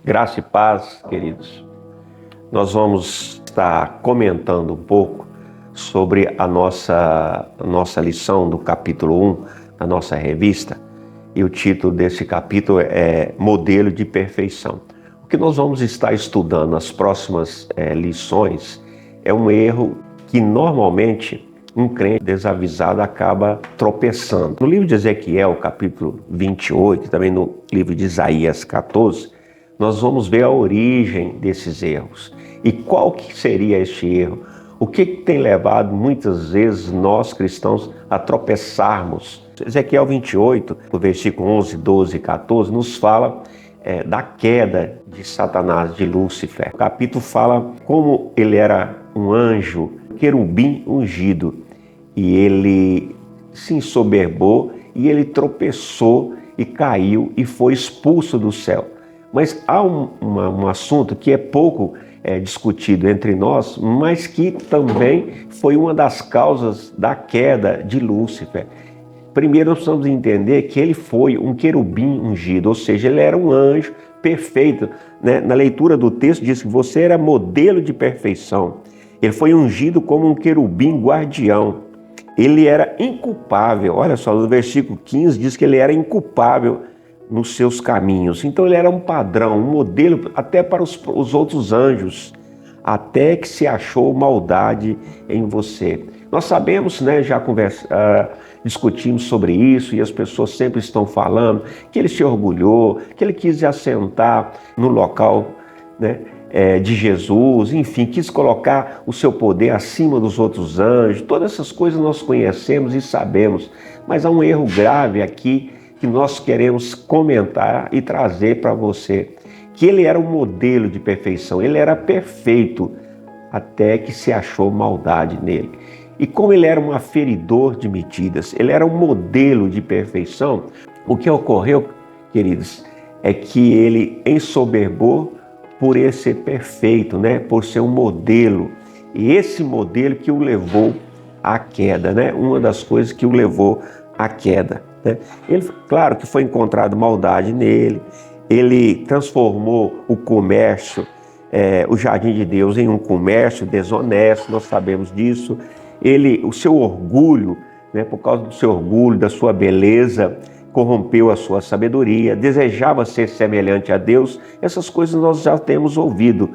Graça e paz, queridos. Nós vamos estar comentando um pouco sobre a nossa lição do capítulo 1 da nossa revista, e o título desse capítulo é Modelo de Perfeição. O que nós vamos estar estudando nas próximas lições é um erro que normalmente um crente desavisado acaba tropeçando. No livro de Ezequiel, capítulo 28, também no livro de Isaías 14, nós vamos ver a origem desses erros. E qual que seria este erro? O que tem levado muitas vezes nós cristãos a tropeçarmos? Ezequiel 28, o versículo 11, 12 e 14, nos fala da queda de Satanás, de Lúcifer. O capítulo fala como ele era um anjo, querubim ungido, e ele se ensoberbou e ele tropeçou e caiu e foi expulso do céu. Mas há um assunto que é pouco discutido entre nós, mas que também foi uma das causas da queda de Lúcifer. Primeiro, nós precisamos entender que ele foi um querubim ungido, ou seja, ele era um anjo perfeito. Né? Na leitura do texto diz que você era modelo de perfeição. Ele foi ungido como um querubim guardião. Ele era inculpável. Olha só, no versículo 15 diz que ele era inculpável nos seus caminhos. Então ele era um padrão, um modelo até para os outros anjos, até que se achou maldade em você. Nós sabemos, né, já discutimos sobre isso e as pessoas sempre estão falando que ele se orgulhou, que ele quis se assentar no local, né, de Jesus, enfim, quis colocar o seu poder acima dos outros anjos. Todas essas coisas nós conhecemos e sabemos, mas há um erro grave aqui que nós queremos comentar e trazer para você, que ele era um modelo de perfeição, ele era perfeito até que se achou maldade nele. E como ele era um aferidor de medidas, ele era um modelo de perfeição, o que ocorreu, queridos, é que ele ensoberbou por ele ser perfeito, né? Por ser um modelo. E esse modelo que o levou à queda, né? Uma das coisas que o levou à queda. Né? Ele, claro que foi encontrado maldade nele, ele transformou o comércio, o jardim de Deus, em um comércio desonesto, nós sabemos disso. O seu orgulho, né? Por causa do seu orgulho, da sua beleza, corrompeu a sua sabedoria, desejava ser semelhante a Deus. Essas coisas nós já temos ouvido.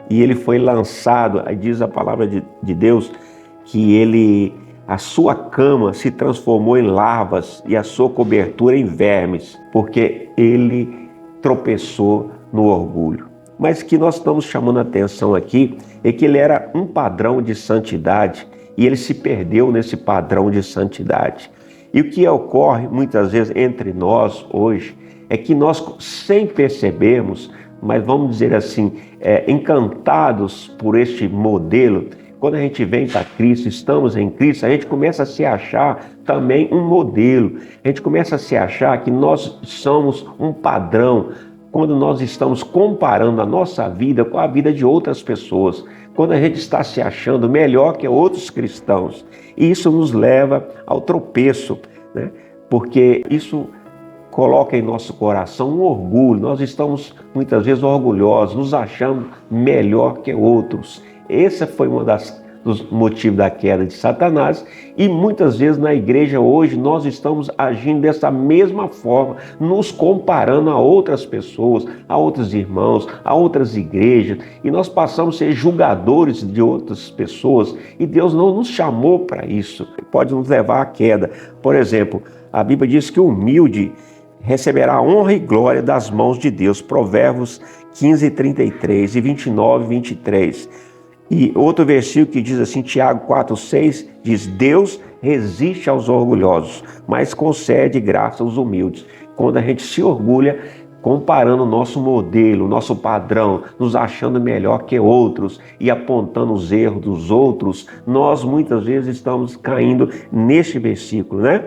E ele foi lançado, aí diz a palavra de Deus, que a sua cama se transformou em larvas e a sua cobertura em vermes, porque ele tropeçou no orgulho. Mas o que nós estamos chamando a atenção aqui é que ele era um padrão de santidade e ele se perdeu nesse padrão de santidade. E o que ocorre muitas vezes entre nós hoje é que nós, sem percebermos, mas vamos dizer assim, encantados por este modelo, quando a gente vem para Cristo, estamos em Cristo, a gente começa a se achar também um modelo. A gente começa a se achar que nós somos um padrão quando nós estamos comparando a nossa vida com a vida de outras pessoas. Quando a gente está se achando melhor que outros cristãos. E isso nos leva ao tropeço, né? Porque isso coloca em nosso coração um orgulho. Nós estamos muitas vezes orgulhosos, nos achando melhor que outros. Esse foi dos motivos da queda de Satanás, e muitas vezes na igreja hoje nós estamos agindo dessa mesma forma, nos comparando a outras pessoas, a outros irmãos, a outras igrejas, e nós passamos a ser julgadores de outras pessoas, e Deus não nos chamou para isso. Pode nos levar à queda. Por exemplo, a Bíblia diz que o humilde receberá honra e glória das mãos de Deus. Provérbios 15, 33 e 29, 23. E outro versículo que diz assim, Tiago 4,6, diz: Deus resiste aos orgulhosos, mas concede graça aos humildes. Quando a gente se orgulha, comparando o nosso modelo, o nosso padrão, nos achando melhor que outros e apontando os erros dos outros, nós muitas vezes estamos caindo neste versículo, né?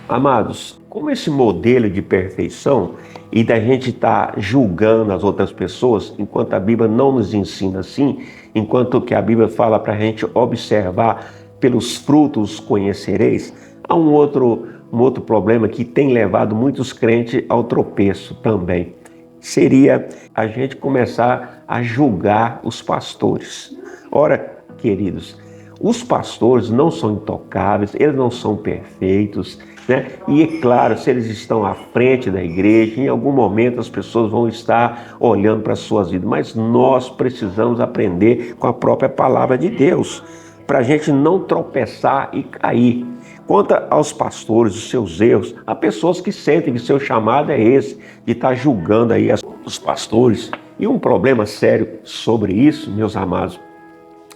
Amados, como esse modelo de perfeição e da gente estar julgando as outras pessoas, enquanto a Bíblia não nos ensina assim, enquanto que a Bíblia fala para a gente observar pelos frutos conhecereis, há um outro problema que tem levado muitos crentes ao tropeço também. seria a gente começar a julgar os pastores. Ora, queridos, os pastores não são intocáveis, eles não são perfeitos, né? E é claro, se eles estão à frente da igreja, em algum momento as pessoas vão estar olhando para as suas vidas, mas nós precisamos aprender com a própria palavra de Deus, para a gente não tropeçar e cair. Quanto aos pastores, os seus erros, há pessoas que sentem que seu chamado é esse, de estar julgando aí os pastores. E um problema sério sobre isso, meus amados,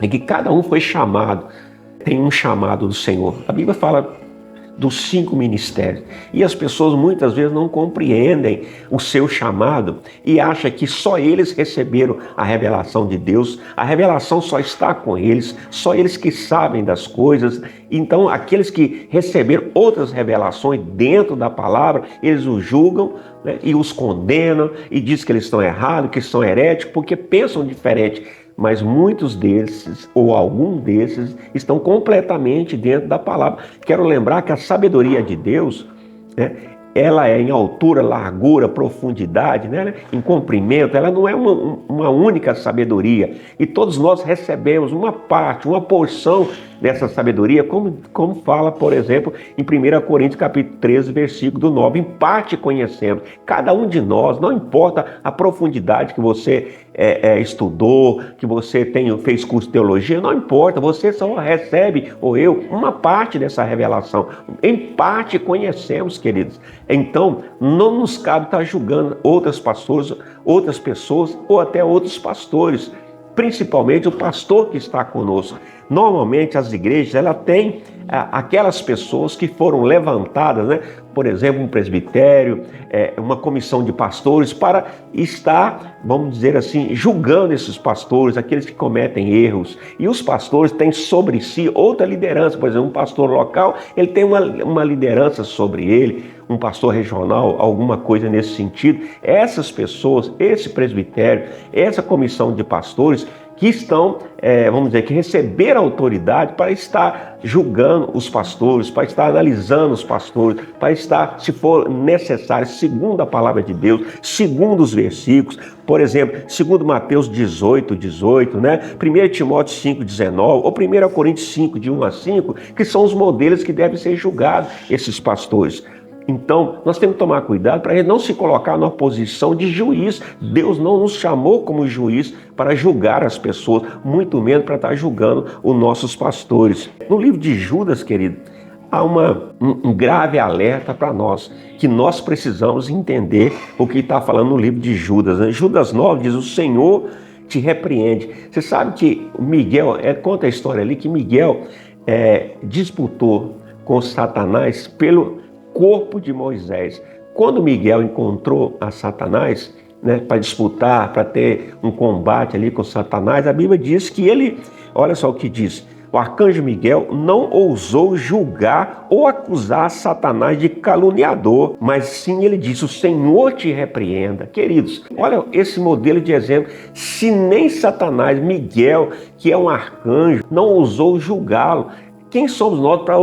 é que cada um foi chamado, tem um chamado do Senhor. A Bíblia fala dos 5 ministérios. E as pessoas muitas vezes não compreendem o seu chamado e acham que só eles receberam a revelação de Deus. A revelação só está com eles, só eles que sabem das coisas. Então, aqueles que receberam outras revelações dentro da palavra, eles os julgam, né, e os condenam e dizem que eles estão errados, que são heréticos, porque pensam diferente. Mas muitos desses, ou algum desses, estão completamente dentro da palavra. Quero lembrar que a sabedoria de Deus, né, ela é em altura, largura, profundidade, né, em comprimento, ela não é uma única sabedoria. E todos nós recebemos uma parte, uma porção dessa sabedoria, como fala, por exemplo, em 1 Coríntios capítulo 13, versículo 9, em parte conhecemos. Cada um de nós, não importa a profundidade que você estudou, que você fez curso de teologia, não importa, você só recebe, ou eu, uma parte dessa revelação. Em parte conhecemos, queridos. Então, não nos cabe estar julgando outras pessoas ou até outros pastores, principalmente o pastor que está conosco. Normalmente as igrejas, ela tem aquelas pessoas que foram levantadas, né? Por exemplo, um presbitério, uma comissão de pastores, para estar, vamos dizer assim, julgando esses pastores, aqueles que cometem erros. E os pastores têm sobre si outra liderança. Por exemplo, um pastor local, ele tem uma liderança sobre ele, um pastor regional, alguma coisa nesse sentido. Essas pessoas, esse presbitério, essa comissão de pastores, que estão, vamos dizer, que receberam autoridade para estar julgando os pastores, para estar analisando os pastores, para estar, se for necessário, segundo a palavra de Deus, segundo os versículos, por exemplo, segundo Mateus 18, né? 1 Timóteo 5:19, ou 1 Coríntios 5, de 1 a 5, que são os modelos que devem ser julgados, esses pastores. Então, nós temos que tomar cuidado para a gente não se colocar numa posição de juiz. Deus não nos chamou como juiz para julgar as pessoas, muito menos para estar julgando os nossos pastores. No livro de Judas, querido, há um grave alerta para nós, que nós precisamos entender o que está falando no livro de Judas, né? Judas 9 diz: o Senhor te repreende. Você sabe que Miguel, conta a história ali, que Miguel disputou com Satanás pelo corpo de Moisés. Quando Miguel encontrou a Satanás, né, para disputar, para ter um combate ali com Satanás, a Bíblia diz que ele, olha só o que diz: o arcanjo Miguel não ousou julgar ou acusar Satanás de caluniador, mas sim ele disse: o Senhor te repreenda. Queridos, olha esse modelo de exemplo. Se nem Satanás, Miguel, que é um arcanjo, não ousou julgá-lo, quem somos nós para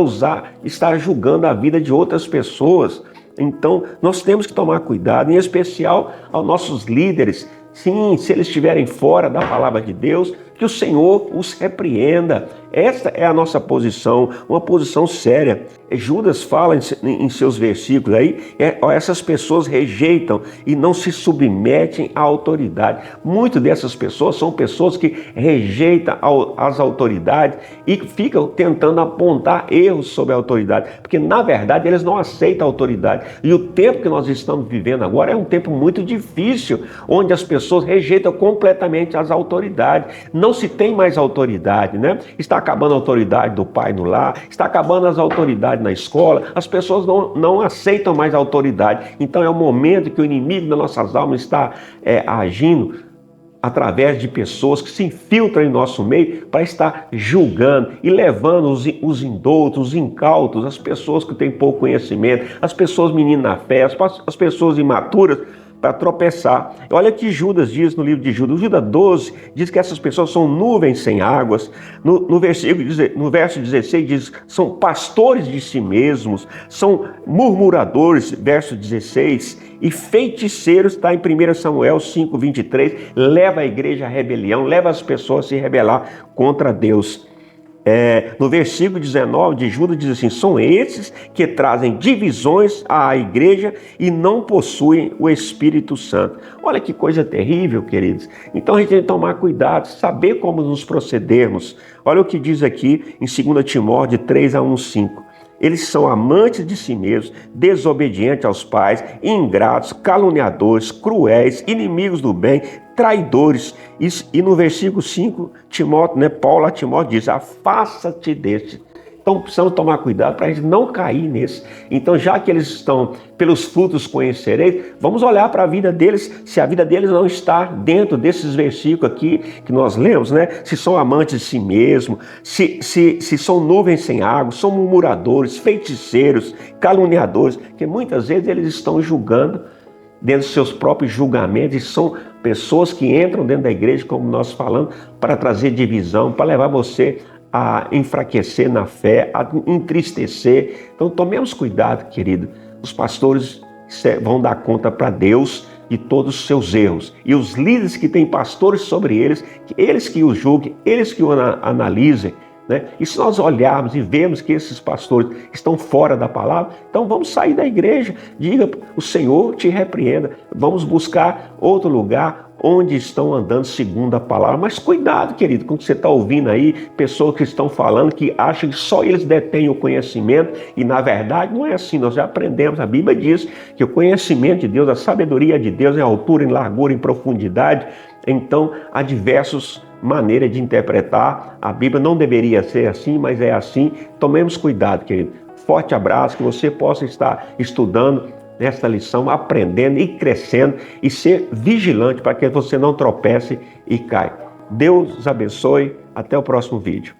estar julgando a vida de outras pessoas? Então, nós temos que tomar cuidado, em especial aos nossos líderes. Sim, se eles estiverem fora da palavra de Deus, que o Senhor os repreenda. Essa é a nossa posição, uma posição séria. Judas fala em seus versículos aí, essas pessoas rejeitam e não se submetem à autoridade. Muitas dessas pessoas são pessoas que rejeitam as autoridades e ficam tentando apontar erros sobre a autoridade, porque na verdade eles não aceitam a autoridade. E o tempo que nós estamos vivendo agora é um tempo muito difícil, onde as pessoas rejeitam completamente as autoridades. Não se tem mais autoridade, né? Está acabando a autoridade do pai no lar, está acabando as autoridades na escola, as pessoas não aceitam mais a autoridade. Então é o momento que o inimigo das nossas almas está agindo através de pessoas que se infiltram em nosso meio para estar julgando e levando os indoutos, os incautos, as pessoas que têm pouco conhecimento, as pessoas meninas na fé, as pessoas imaturas, para tropeçar. Olha o que Judas diz no livro de Judas. Judas 12 diz que essas pessoas são nuvens sem águas. No verso 16 diz, são pastores de si mesmos, são murmuradores, verso 16, e feiticeiros, está em 1 Samuel 5, 23, leva a igreja à rebelião, leva as pessoas a se rebelar contra Deus. No versículo 19 de Judas diz assim, são esses que trazem divisões à igreja e não possuem o Espírito Santo. Olha que coisa terrível, queridos. Então a gente tem que tomar cuidado, saber como nos procedermos. Olha o que diz aqui em 2 Timóteo 3:1-5. Eles são amantes de si mesmos, desobedientes aos pais, ingratos, caluniadores, cruéis, inimigos do bem, traidores. E no versículo 5, Paulo a Timóteo diz, afasta-te deste. Então precisamos tomar cuidado para a gente não cair nesse. Então, já que eles estão, pelos frutos conhecereis, vamos olhar para a vida deles, se a vida deles não está dentro desses versículos aqui que nós lemos, né? Se são amantes de si mesmo, se são nuvens sem água, são murmuradores, feiticeiros, caluniadores, que muitas vezes eles estão julgando dentro dos seus próprios julgamentos, e são pessoas que entram dentro da igreja, como nós falamos, para trazer divisão, para levar você a enfraquecer na fé, a entristecer. Então tomemos cuidado, querido. Os pastores vão dar conta para Deus de todos os seus erros. E os líderes que têm pastores sobre eles que os julguem, eles que o analisem. Né? E se nós olharmos e vemos que esses pastores estão fora da palavra, então vamos sair da igreja. Diga, o Senhor te repreenda. Vamos buscar outro lugar onde estão andando segundo a palavra. Mas cuidado, querido, com o que você está ouvindo aí, pessoas que estão falando que acham que só eles detêm o conhecimento, e na verdade não é assim. Nós já aprendemos, a Bíblia diz que o conhecimento de Deus, a sabedoria de Deus é altura, em largura, em profundidade. Então há diversas maneiras de interpretar. A Bíblia não deveria ser assim, mas é assim. Tomemos cuidado, querido. Forte abraço, que você possa estar estudando nesta lição, aprendendo e crescendo, e ser vigilante para que você não tropece e caia. Deus abençoe. Até o próximo vídeo.